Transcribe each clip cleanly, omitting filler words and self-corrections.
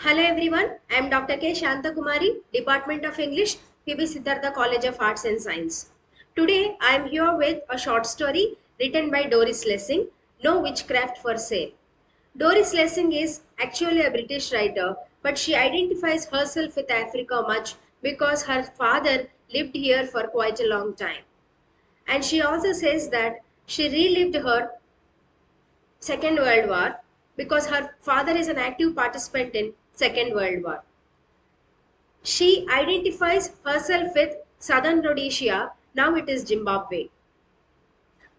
Hello everyone, I am Dr. K. Shantakumari, Department of English, PB Siddhartha College of Arts and Science. Today I am here with a short story written by Doris Lessing, No Witchcraft for Sale. Doris Lessing is actually a British writer, but she identifies herself with Africa much because her father lived here for quite a long time. And she also says that she relived her Second World War because her father is an active participant in Second World War. She identifies herself with Southern Rhodesia, now it is Zimbabwe.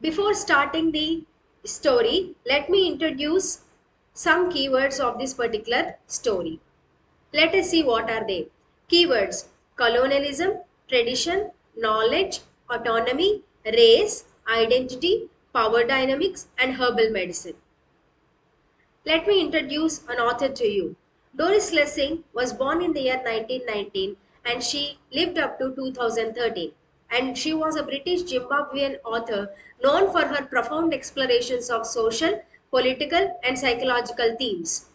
Before starting the story, let me introduce some keywords of this particular story. Let us see what are they. Keywords: colonialism, tradition, knowledge, autonomy, race, identity, power dynamics, and herbal medicine. Let me introduce an author to you. Doris Lessing was born in the year 1919 and she lived up to 2013. And she was a British Zimbabwean author known for her profound explorations of social, political, and psychological themes.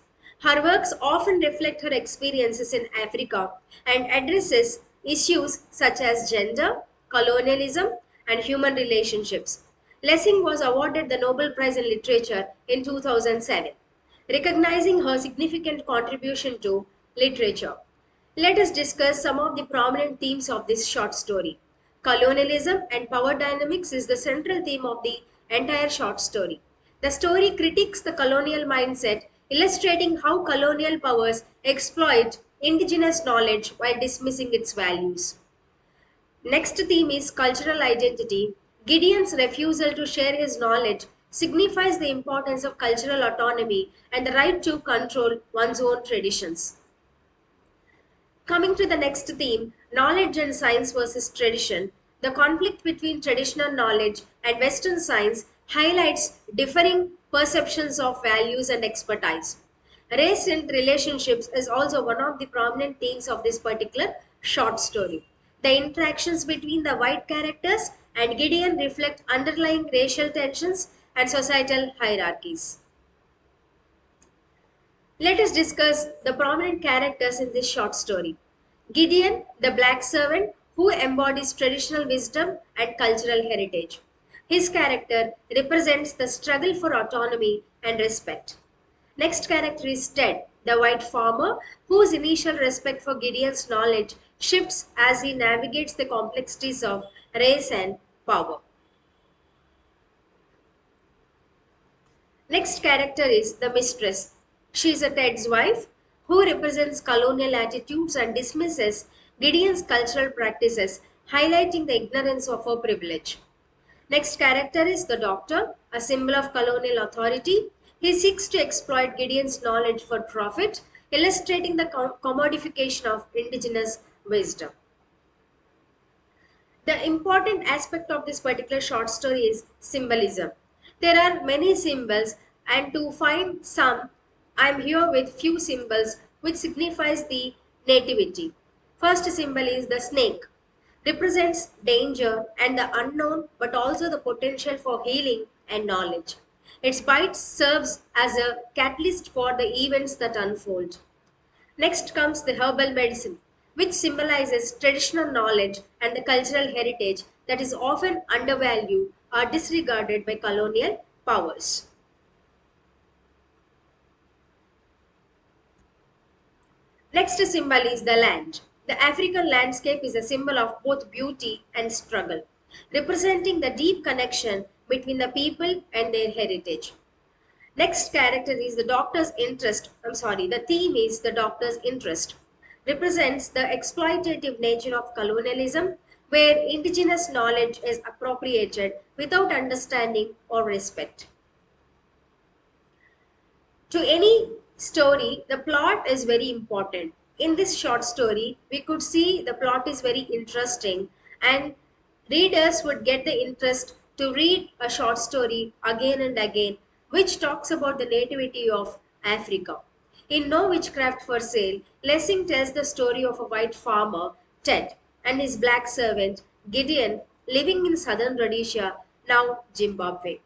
Her works often reflect her experiences in Africa and addresses issues such as gender, colonialism, and human relationships. Lessing was awarded the Nobel Prize in Literature in 2007, recognizing her significant contribution to literature. Let us discuss some of the prominent themes of this short story. Colonialism and power dynamics is the central theme of the entire short story. The story critiques the colonial mindset, illustrating how colonial powers exploit indigenous knowledge while dismissing its values. Next theme is cultural identity. Gideon's refusal to share his knowledge signifies the importance of cultural autonomy and the right to control one's own traditions. Coming to the next theme, knowledge and science versus tradition, the conflict between traditional knowledge and Western science highlights differing perceptions of values and expertise. Race in relationships is also one of the prominent themes of this particular short story. The interactions between the white characters and Gideon reflect underlying racial tensions and societal hierarchies. Let us discuss the prominent characters in this short story. Gideon, the black servant who embodies traditional wisdom and cultural heritage. His character represents the struggle for autonomy and respect. Next character is Ted, the white farmer whose initial respect for Gideon's knowledge shifts as he navigates the complexities of race and power. Next character is the mistress. She is a Ted's wife who represents colonial attitudes and dismisses Gideon's cultural practices, highlighting the ignorance of her privilege. Next character is the doctor, a symbol of colonial authority. He seeks to exploit Gideon's knowledge for profit, illustrating the commodification of indigenous wisdom. The important aspect of this particular short story is symbolism. There are many symbols, and to find some, I am here with few symbols which signifies the nativity. First symbol is the snake, represents danger and the unknown, but also the potential for healing and knowledge. Its bite serves as a catalyst for the events that unfold. Next comes the herbal medicine, which symbolizes traditional knowledge and the cultural heritage that is often undervalued or disregarded by colonial powers. Next symbol is the land. The African landscape is a symbol of both beauty and struggle, representing the deep connection between the people and their heritage. Next character is the doctor's interest. The theme is the doctor's interest. Represents the exploitative nature of colonialism, where indigenous knowledge is appropriated without understanding or respect. To any story, the plot is very important. In this short story, we could see the plot is very interesting and readers would get the interest to read a short story again and again which talks about the nativity of Africa. In No Witchcraft for Sale, Lessing tells the story of a white farmer, Ted, and his black servant, Gideon, living in southern Rhodesia, now Zimbabwe.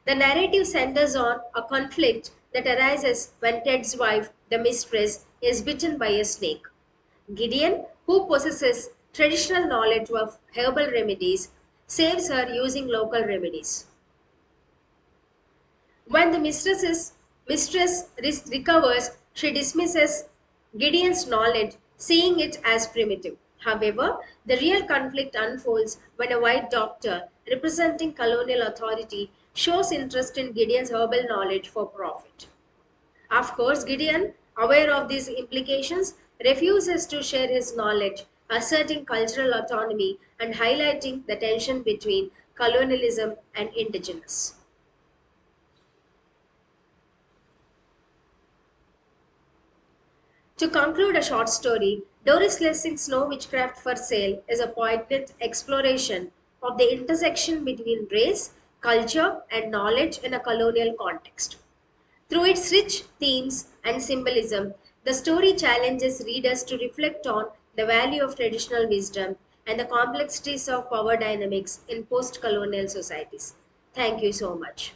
The narrative centers on a conflict that arises when Ted's wife, the mistress, is bitten by a snake. Gideon, who possesses traditional knowledge of herbal remedies, saves her using local remedies. When the mistress recovers, she dismisses Gideon's knowledge, seeing it as primitive. However, the real conflict unfolds when a white doctor, representing colonial authority, shows interest in Gideon's herbal knowledge for profit. Of course, Gideon, aware of these implications, refuses to share his knowledge, asserting cultural autonomy and highlighting the tension between colonialism and indigenous. To conclude a short story, Doris Lessing's No Witchcraft for Sale is a poignant exploration of the intersection between race, culture, and knowledge in a colonial context. Through its rich themes and symbolism, the story challenges readers to reflect on the value of traditional wisdom and the complexities of power dynamics in post colonial societies. Thank you so much.